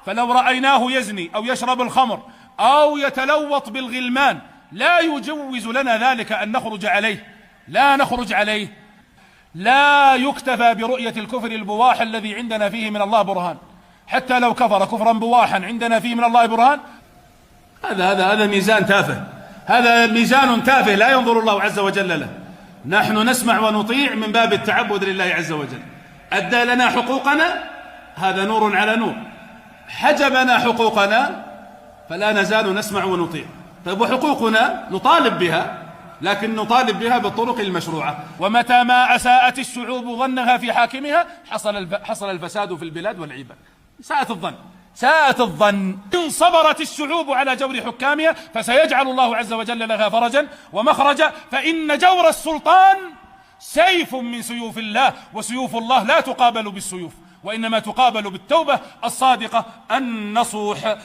فلو رأيناه يزني أو يشرب الخمر أو يتلوط بالغلمان لا يجوز لنا ذلك أن نخرج عليه، لا نخرج عليه. لا يكتفى برؤية الكفر البواح الذي عندنا فيه من الله برهان، حتى لو كفر كفرا بواحا عندنا فيه من الله برهان، هذا ميزان تافه، هذا ميزان تافه لا ينظر الله عز وجل له. نحن نسمع ونطيع من باب التعبد لله عز وجل. أدى لنا حقوقنا، هذا نور على نور. حجبنا حقوقنا فلا نزال نسمع ونطيع. طيب وحقوقنا نطالب بها، لكن نطالب بها بالطرق المشروعة. ومتى ما أساءت الشعوب ظنها في حاكمها حصل الفساد في البلاد والعباد. ساءت الظن. إن صبرت الشعوب على جور حكامها فسيجعل الله عز وجل لها فرجا ومخرجا، فإن جور السلطان سيف من سيوف الله، وسيوف الله لا تقابل بالسيوف، وإنما تقابل بالتوبة الصادقة النصوح.